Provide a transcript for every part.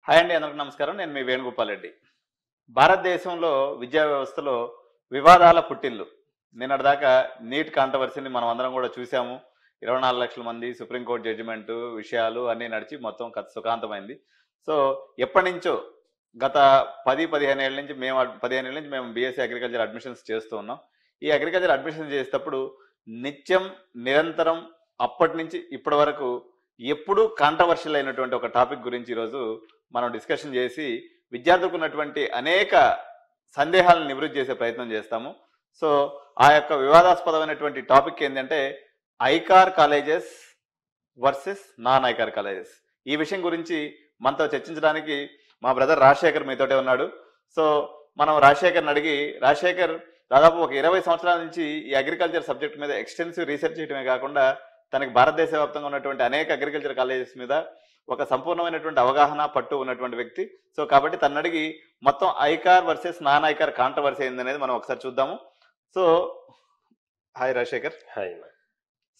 Hi అండి, అందరికీ నమస్కారం. నేను మీ వేణుగోపాల్ రెడ్డి. భారతదేశంలో విద్యా వ్యవస్థలో వివాదాల పుట్టిల్లు. నిన్నటిదాకా నీట్ కాంట్రవర్సీని మనం అందరం కూడా చూసాము. 24 లక్షల మంది సుప్రీంకోర్టు జడ్జిమెంట్ విషయాలు అన్నీ నడిచి మొత్తం కథ సుఖాంతమైంది. సో ఎప్పటి నుంచో గత 10-15 ఏళ్ళ నుంచి 15 ఏళ్ళ నుంచి మేము బీఎస్సీ అగ్రికల్చర్ అడ్మిషన్స్ చేస్తూ ఉన్నాం. ఈ అగ్రికల్చర్ అడ్మిషన్స్ చేసేటప్పుడు నిత్యం నిరంతరం అప్పటి నుంచి ఇప్పటి వరకు ఎప్పుడూ కాంట్రవర్షియల్ అయినటువంటి ఒక టాపిక్ గురించి ఈరోజు మనం డిస్కషన్ చేసి విద్యార్థులకు ఉన్నటువంటి అనేక సందేహాలను నివృత్తి చేసే ప్రయత్నం చేస్తాము. సో ఆ యొక్క వివాదాస్పదమైనటువంటి టాపిక్ ఏంటంటే ICAR colleges versus non ICAR colleges. ఈ విషయం గురించి మనతో చర్చించడానికి మా బ్రదర్ రాజశేఖర్ మీతోటే ఉన్నాడు. సో మనం రాజశేఖర్ని అడిగి, రాజశేఖర్ దాదాపు ఒక 20 సంవత్సరాల నుంచి ఈ అగ్రికల్చర్ సబ్జెక్ట్ మీద ఎక్స్టెన్సివ్ రీసెర్చ్ చేయడమే కాకుండా తనకి భారతదేశ వ్యాప్తంగా ఉన్నటువంటి అనేక అగ్రికల్చర్ కాలేజెస్ మీద ఒక సంపూర్ణమైనటువంటి అవగాహన పట్టు ఉన్నటువంటి వ్యక్తి. సో కాబట్టి తను అడిగి మొత్తం ICAR versus non ICAR controversy ఏందనేది మనం ఒకసారి చూద్దాము. So hi Rajasekhar. Hi.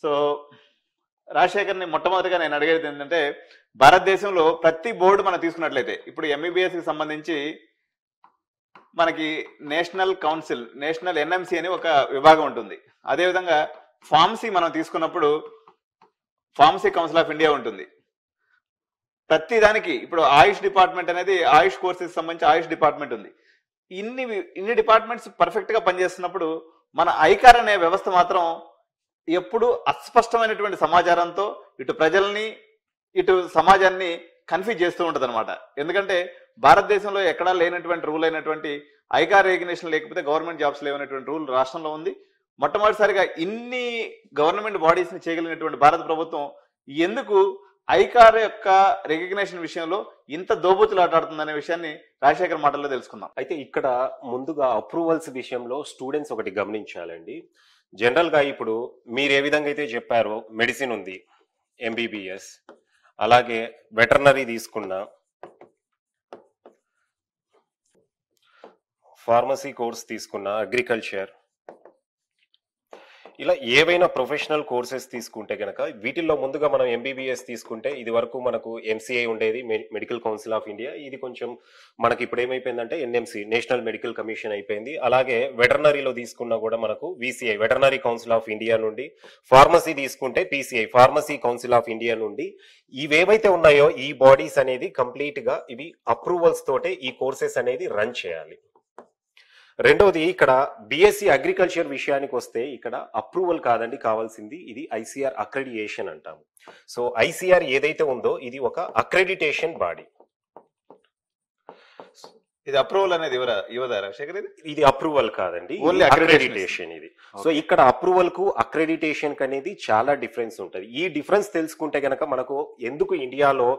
So రాజశేఖర్ని మొట్టమొదటిగా నేను అడిగేది ఏంటంటే, భారతదేశంలో ప్రతి బోర్డు మనం తీసుకున్నట్లయితే ఇప్పుడు ఎంబీబీఎస్కి సంబంధించి మనకి నేషనల్ కౌన్సిల్, నేషనల్ ఎన్ఎంసీ అని ఒక విభాగం ఉంటుంది. అదేవిధంగా ఫార్మసీ మనం తీసుకున్నప్పుడు ఫార్మసీ కౌన్సిల్ ఆఫ్ ఇండియా ఉంటుంది. ప్రతి దానికి ఇప్పుడు ఆయుష్ డిపార్ట్మెంట్ అనేది ఆయుష్ కోర్సెస్ సంబంధించి ఆయుష్ డిపార్ట్మెంట్ ఉంది. ఇన్ని డిపార్ట్మెంట్స్ పర్ఫెక్ట్ గా పనిచేస్తున్నప్పుడు మన ఐకార్ అనే వ్యవస్థ మాత్రం ఎప్పుడు అస్పష్టమైనటువంటి సమాచారంతో ఇటు ప్రజల్ని ఇటు సమాజాన్ని కన్ఫ్యూజ్ చేస్తూ ఉంటది అనమాట. ఎందుకంటే భారతదేశంలో ఎక్కడా లేనటువంటి రూల్ అయినటువంటి ఐకార్ రికగ్నిషన్ లేకపోతే గవర్నమెంట్ జాబ్స్ లేవనేటువంటి రూల్ రాష్ట్రంలో ఉంది. మొట్టమొదటిసారిగా ఇన్ని గవర్నమెంట్ బాడీస్ ని చేయగలిగినటువంటి భారత ప్రభుత్వం ఎందుకు ఐకార్ యొక్క రికగ్నిషన్ విషయంలో ఇంత దోబూచులాటాడుతుందనే విషయాన్ని రాజశేఖర్ మాటల్లో తెలుసుకుందాం. అయితే ఇక్కడ ముందుగా అప్రూవల్స్ విషయంలో స్టూడెంట్స్ ఒకటి గమనించాలండి. జనరల్ గా ఇప్పుడు మీరు ఏ విధంగా అయితే చెప్పారో, మెడిసిన్ ఉంది, ఎంబీబీఎస్, అలాగే వెటర్నరీ తీసుకున్న, ఫార్మసీ కోర్స్ తీసుకున్న, అగ్రికల్చర్, ఇలా ఏవైనా ప్రొఫెషనల్ కోర్సెస్ తీసుకుంటే కనుక వీటిల్లో ముందుగా మనం ఎంబీబీఎస్ తీసుకుంటే ఇది వరకు మనకు ఎంసీఐ ఉండేది, మెడికల్ కౌన్సిల్ ఆఫ్ ఇండియా. ఇది కొంచెం మనకి ఇప్పుడు ఏమైపోయిందంటే ఎన్ఎంసీ, నేషనల్ మెడికల్ కమిషన్ అయిపోయింది. అలాగే వెటర్నరీలో తీసుకున్నా కూడా మనకు VCI, veterinary council of India నుండి, ఫార్మసీ తీసుకుంటే PCI, pharmacy council of India నుండి. ఇవేవైతే ఉన్నాయో ఈ బాడీస్ అనేది కంప్లీట్ గా ఇవి అప్రూవల్స్ తోటే ఈ కోర్సెస్ అనేది రన్ చేయాలి. రెండవది, ఇక్కడ బిఎస్సి అగ్రికల్చర్ విషయానికి వస్తే ఇక్కడ అప్రూవల్ కాదండి కావాల్సింది, ఇది ఐసీఆర్ అక్రెడిటేషన్ అంటాము. సో ఐసీఆర్ ఏదైతే ఉందో ఇది ఒక అక్రెడిటేషన్ బాడీ. ఇది అప్రూవల్ అనేది ఇవ్వదా రాజశేఖర్? ఇది అప్రూవల్ కాదండి, ఓన్లీ అక్రెడిటేషన్. ఇది సో ఇక్కడ అప్రూవల్ కు అక్రెడిటేషన్ అనేది చాలా డిఫరెన్స్ ఉంటుంది. ఈ డిఫరెన్స్ తెలుసుకుంటే గనక మనకు ఎందుకు ఇండియాలో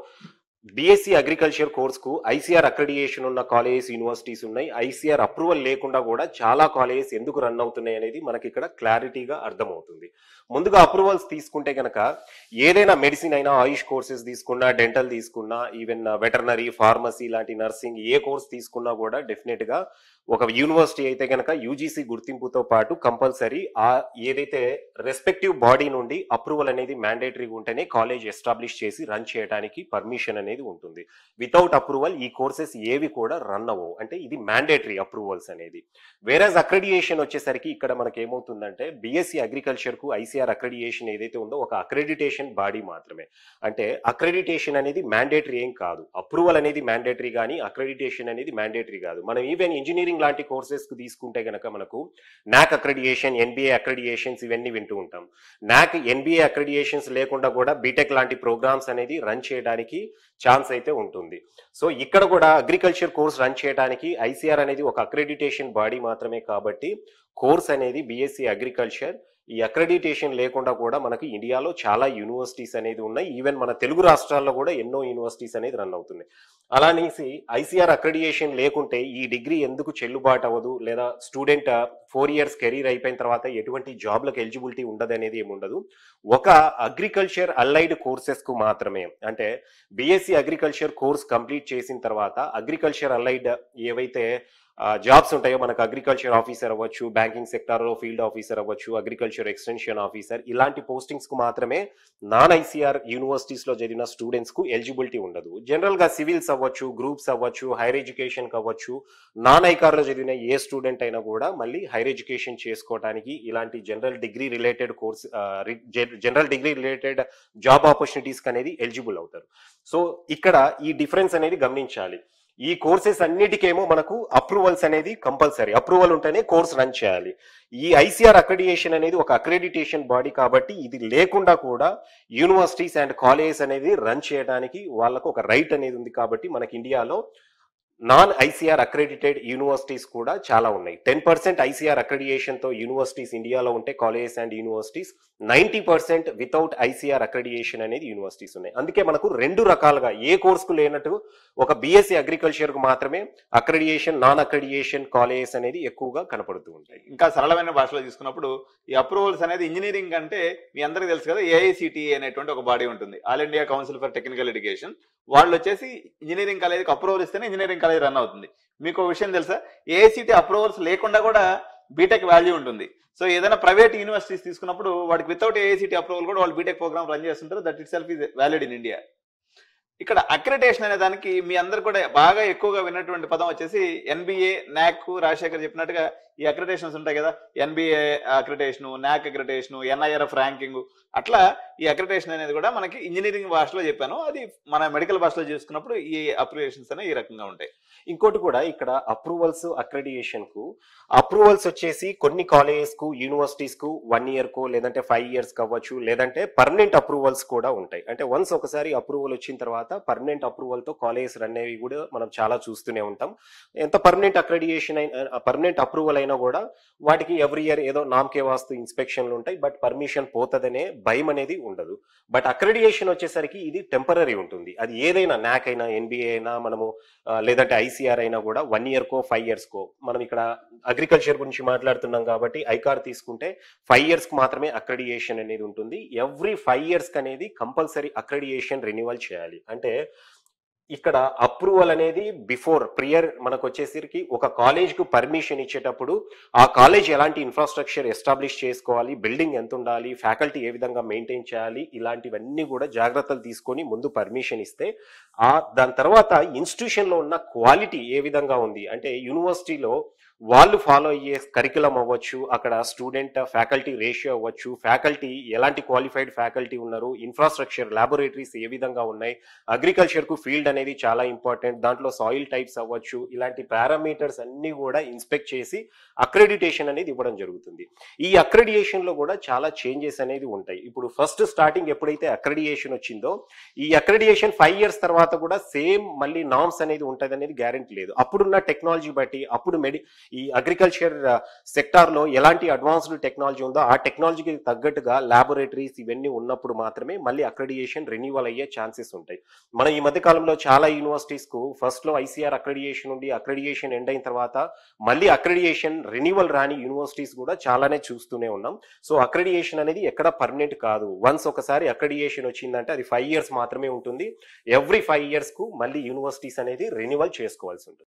బిఎస్సి అగ్రికల్చర్ కోర్స్ కు ఐసీఆర్ అక్రెడిటేషన్ ఉన్న కాలేజెస్, యూనివర్సిటీస్ ఉన్నాయి, ఐసీఆర్ అప్రూవల్ లేకుండా కూడా చాలా కాలేజెస్ ఎందుకు రన్ అవుతున్నాయి అనేది మనకి ఇక్కడ క్లారిటీగా అర్థమవుతుంది. ముందుగా అప్రూవల్స్ తీసుకుంటే గనక ఏదైనా మెడిసిన్ అయినా, ఆయుష్ కోర్సెస్ తీసుకున్నా, డెంటల్ తీసుకున్నా, ఈవెన్ వెటర్నరీ, ఫార్మసీ లాంటి, నర్సింగ్ ఏ కోర్స్ తీసుకున్నా కూడా డెఫినెట్ గా ఒక యూనివర్సిటీ అయితే కనుక యూజీసీ గుర్తింపుతో పాటు కంపల్సరీ ఆ ఏదైతే రెస్పెక్టివ్ బాడీ నుండి అప్రూవల్ అనేది మ్యాండేటరీగా ఉంటేనే కాలేజ్ ఎస్టాబ్లిష్ చేసి రన్ చేయడానికి పర్మిషన్ అనేది ఉంటుంది. వితౌట్ అప్రూవల్ ఈ కోర్సెస్ ఏవి కూడా రన్ అవ్వవు. అంటే ఇది మ్యాండేటరీ అప్రూవల్స్ అనేది. వేరేస్ అక్రెడిటేషన్ వచ్చేసరికి ఇక్కడ మనకి ఏమవుతుందంటే బిఎస్సి అగ్రికల్చర్ కు ఐసీఆర్ అక్రెడిటేషన్ ఏదైతే ఉందో ఒక అక్రెడిటేషన్ బాడీ మాత్రమే. అంటే అక్రెడిటేషన్ అనేది మ్యాండేటరీ ఏం కాదు. అప్రూవల్ అనేది మ్యాండేటరీ కానీ అక్రెడిటేషన్ అనేది మ్యాండేటరీ కాదు. మనం ఈవెన్ ఇంజనీరింగ్ లాంటి కోర్సెస్ కు తీసుకుంటే గనక మనకు నాక్ అక్రెడిటేషన్, ఎన్బిఏ అక్రెడిటేషన్స్ ఇవన్నీ వింటూ ఉంటాం. నాక్, ఎన్బిఏ అక్రెడిటేషన్స్ లేకుండా కూడా బీటెక్ లాంటి ప్రోగ్రామ్స్ అనేది రన్ చేయడానికి ఛాన్స్ అయితే ఉంటుంది. సో ఇక్కడ కూడా అగ్రికల్చర్ కోర్స్ రన్ చేయడానికి ఐసీఆర్ అనేది ఒక అక్రెడిటేషన్ బాడీ మాత్రమే. కాబట్టి కోర్స్ అనేది బిఎస్సి అగ్రికల్చర్ ఈ అక్రెడిటేషన్ లేకుండా కూడా మనకి ఇండియాలో చాలా యూనివర్సిటీస్ అనేది ఉన్నాయి. ఈవెన్ మన తెలుగు రాష్ట్రాల్లో కూడా ఎన్నో యూనివర్సిటీస్ అనేది రన్ అవుతున్నాయి. అలానేసి ఐసీఆర్ అక్రెడిటేషన్ లేకుంటే ఈ డిగ్రీ ఎందుకు చెల్లుబాటు అవ్వదు, లేదా స్టూడెంట్ 4 years కెరీర్ అయిపోయిన తర్వాత ఎటువంటి జాబ్లకు ఎలిజిబిలిటీ ఉండదు అనేది ఏముండదు. ఒక అగ్రికల్చర్ అలైడ్ కోర్సెస్ కు మాత్రమే, అంటే బిఎస్సి అగ్రికల్చర్ కోర్స్ కంప్లీట్ చేసిన తర్వాత అగ్రికల్చర్ అలైడ్ ఏవైతే జాబ్స్ ఉంటాయో, మనకు అగ్రికల్చర్ ఆఫీసర్ అవ్వచ్చు, బ్యాంకింగ్ సెక్టార్లో ఫీల్డ్ ఆఫీసర్ అవ్వచ్చు, అగ్రికల్చర్ ఎక్స్టెన్షన్ ఆఫీసర్, ఇలాంటి పోస్టింగ్స్ కు మాత్రమే నాన్ ఐసీఆర్ యూనివర్సిటీస్ లో చదివిన స్టూడెంట్స్ కు ఎలిజిబిలిటీ ఉండదు. జనరల్ గా సివిల్స్ అవ్వచ్చు, గ్రూప్స్ అవ్వచ్చు, హైర్ ఎడ్యుకేషన్ అవ్వచ్చు, నాన్ ఐకార్ లో చదివిన ఏ స్టూడెంట్ అయినా కూడా మళ్ళీ హైర్ ఎడ్యుకేషన్ చేసుకోవడానికి ఇలాంటి general degree related course, general degree related job opportunities అనేది ఎలిజిబుల్ అవుతారు. సో ఇక్కడ ఈ డిఫరెన్స్ అనేది గమనించాలి. ఈ కోర్సెస్ అన్నిటికేమో మనకు అప్రూవల్స్ అనేది కంపల్సరీ, అప్రూవల్ ఉంటేనే కోర్స్ రన్ చేయాలి. ఈ ఐసీఆర్ అక్రెడిటేషన్ అనేది ఒక అక్రెడిటేషన్ బాడీ కాబట్టి ఇది లేకుండా కూడా యూనివర్సిటీస్ అండ్ కాలేజెస్ అనేది రన్ చేయడానికి వాళ్ళకు ఒక రైట్ అనేది ఉంది. కాబట్టి మనకి ఇండియాలో నాన్ ఐసీఆర్ అక్రెడిటెడ్ యూనివర్సిటీస్ కూడా చాలా ఉన్నాయి. 10% ఐసీఆర్ అక్రెడిటేషన్ తో యూనివర్సిటీస్ ఇండియాలో ఉంటే colleges and universities, 90% without ICR accreditation అనేది యూనివర్సిటీస్ ఉన్నాయి. అందుకే మనకు రెండు రకాలుగా, ఏ కోర్స్ కు లేనట్టు ఒక బీఎస్సీ అగ్రికల్చర్ కు మాత్రమే అక్రెడిటేషన్, నాన్ అక్రెడిటేషన్ కాలేజెస్ అనేది ఎక్కువగా కనపడుతూ ఉంటాయి. ఇంకా సరళమైన భాషలో తీసుకున్నప్పుడు ఈ అప్రూవల్స్ అనేది ఇంజనీరింగ్ అంటే మీ అందరికీ తెలుసు కదా, ఏఐసిటిఏ అనేటువంటి ఒక బాడీ ఉంటుంది, all India council for technical education. వాళ్ళు వచ్చేసి ఇంజనీరింగ్ కాలేజీకి అప్రూవల్ ఇస్తేనే ఇంజనీరింగ్ కాలేజ్ రన్ అవుతుంది. మీకు ఒక విషయం తెలుసా, ఏఐసిటి అప్రూవల్స్ లేకుండా కూడా బీటెక్ వాల్యూ ఉంటుంది. సో ఏదైనా ప్రైవేట్ యూనివర్సిటీస్ తీసుకున్నప్పుడు వాడికి వితౌట్ ఏఐసిటి అప్రూవల్ కూడా వాళ్ళు బీటెక్ ప్రోగ్రామ్ రన్ చేస్తుంటారు. That it self is valid in India. ఇక్కడ అక్రిడిటేషన్ అనే దానికి మీ అందరు కూడా బాగా ఎక్కువగా విన్నటువంటి పదం వచ్చేసి ఎన్బిఏ, నాక్. రాజశేఖర్ చెప్పినట్టుగా ఈ అక్రిడిటేషన్స్ ఉంటాయి కదా, ఎన్బిఏ అక్రిడిటేషన్, నాక్ అక్రిడిటేషన్, ఎన్ఐఆర్ఎఫ్ ర్యాంకింగ్. అట్లా ఈ అక్రిడిటేషన్ అనేది కూడా మనకి ఇంజనీరింగ్ భాషలో చెప్పాను, అది మన మెడికల్ భాషలో చేసుకున్నప్పుడు ఈ అప్రూవేషన్స్ అనేవి ఈ రకంగా ఉంటాయి. ఇంకోటి కూడా ఇక్కడ అప్రూవల్స్, అక్రెడిటేషన్ కు అప్రూవల్స్ వచ్చేసి కొన్ని కాలేజెస్ కు, యూనివర్సిటీస్ కు 1 year కో లేదంటే 5 years అవ్వచ్చు, లేదంటే పర్మనెంట్ అప్రూవల్స్ కూడా ఉంటాయి. అంటే వన్స్ ఒకసారి అప్రూవల్ వచ్చిన తర్వాత పర్మనెంట్ అప్రూవల్ తో కాలేజెస్ రన్ అయ్యి కూడా మనం చాలా చూస్తూనే ఉంటాం. ఎంత పర్మనెంట్ అక్రెడిటేషన్ అయినా, పర్మనెంట్ అప్రూవల్ అయినా కూడా వాటికి ఎవ్రీ ఇయర్ ఏదో నామకే వాస్తు ఇన్స్పెక్షన్లు ఉంటాయి, బట్ పర్మిషన్ పోతదనే భయం అనేది ఉండదు. బట్ అక్రెడిటేషన్ వచ్చేసరికి ఇది టెంపరీ ఉంటుంది. అది ఏదైనా, నాక్ అయినా, ఎన్బిఏ అయినా, మనము లేదంటే ఐసీఆర్ అయినా కూడా 1 year కో 5 years కో. మనం ఇక్కడ అగ్రికల్చర్ గురించి మాట్లాడుతున్నాం కాబట్టి ఐకార్ తీసుకుంటే 5 years కు మాత్రమే అక్రెడిటేషన్ అనేది ఉంటుంది. ఎవ్రీ 5 years అనేది కంపల్సరీ అక్రెడిటేషన్ రెన్యువల్ చేయాలి. అంటే ఇక్కడ అప్రూవల్ అనేది ప్రియర్ మనకు వచ్చేసరికి ఒక కాలేజ్ కు పర్మిషన్ ఇచ్చేటప్పుడు ఆ కాలేజ్ ఎలాంటి ఇన్ఫ్రాస్ట్రక్చర్ ఎస్టాబ్లిష్ చేసుకోవాలి, బిల్డింగ్ ఎంత ఉండాలి, ఫ్యాకల్టీ ఏ విధంగా మెయింటైన్ చేయాలి, ఇలాంటివన్నీ కూడా జాగ్రత్తలు తీసుకొని ముందు పర్మిషన్ ఇస్తే దాని తర్వాత ఇన్స్టిట్యూషన్ లో ఉన్న క్వాలిటీ ఏ విధంగా ఉంది అంటే యూనివర్సిటీలో వాళ్ళు ఫాలో అయ్యే కరికులం అవ్వచ్చు, అక్కడ స్టూడెంట్ ఫ్యాకల్టీ రేషియో అవ్వచ్చు, ఫ్యాకల్టీ ఎలాంటి క్వాలిఫైడ్ ఫ్యాకల్టీ ఉన్నారు, ఇన్ఫ్రాస్ట్రక్చర్, ల్యాబొరేటరీస్ ఏ విధంగా ఉన్నాయి, అగ్రికల్చర్ కు ఫీల్డ్ అనేది చాలా ఇంపార్టెంట్, దాంట్లో సాయిల్ టైప్స్ అవ్వచ్చు, ఇలాంటి పారామీటర్స్ అన్ని కూడా ఇన్స్పెక్ట్ చేసి అక్రెడిటేషన్ అనేది ఇవ్వడం జరుగుతుంది. ఈ అక్రెడిటేషన్ లో కూడా చాలా చేంజెస్ అనేది ఉంటాయి. ఇప్పుడు ఫస్ట్ స్టార్టింగ్ ఎప్పుడైతే అక్రెడిటేషన్ వచ్చిందో, ఈ అక్రెడిటేషన్ 5 years తర్వాత కూడా సేమ్ మళ్ళీ నామ్స్ అనేది ఉంటుంది అనేది గ్యారెంటీ లేదు. అప్పుడున్న టెక్నాలజీ బట్టి, అప్పుడు ఈ అగ్రికల్చర్ సెక్టార్ లో ఎలాంటి అడ్వాన్స్డ్ టెక్నాలజీ ఉందో ఆ టెక్నాలజీకి తగ్గట్టుగా ల్యాబొరేటరీస్ ఇవన్నీ ఉన్నప్పుడు మాత్రమే మళ్ళీ అక్రెడిటేషన్ రెన్యువల్ అయ్యే ఛాన్సెస్ ఉంటాయి. మనం ఈ మధ్య కాలంలో చాలా యూనివర్సిటీస్ కు ఫస్ట్ లో ఐసీఆర్ అక్రెడిటేషన్ ఉండి అక్రెడిటేషన్ ఎండ్ అయిన తర్వాత మళ్ళీ అక్రెడిటేషన్ రెన్యువల్ రాని యూనివర్సిటీస్ కూడా చాలానే చూస్తూనే ఉన్నాం. సో అక్రెడిటేషన్ అనేది ఎక్కడ పర్మనెంట్ కాదు. వన్స్ ఒకసారి అక్రెడిటేషన్ వచ్చిందంటే అది 5 years మాత్రమే ఉంటుంది. ఎవ్రీ 5 years కు మళ్ళీ యూనివర్సిటీస్ అనేది రెన్యువల్ చేసుకోవాల్సి ఉంటుంది.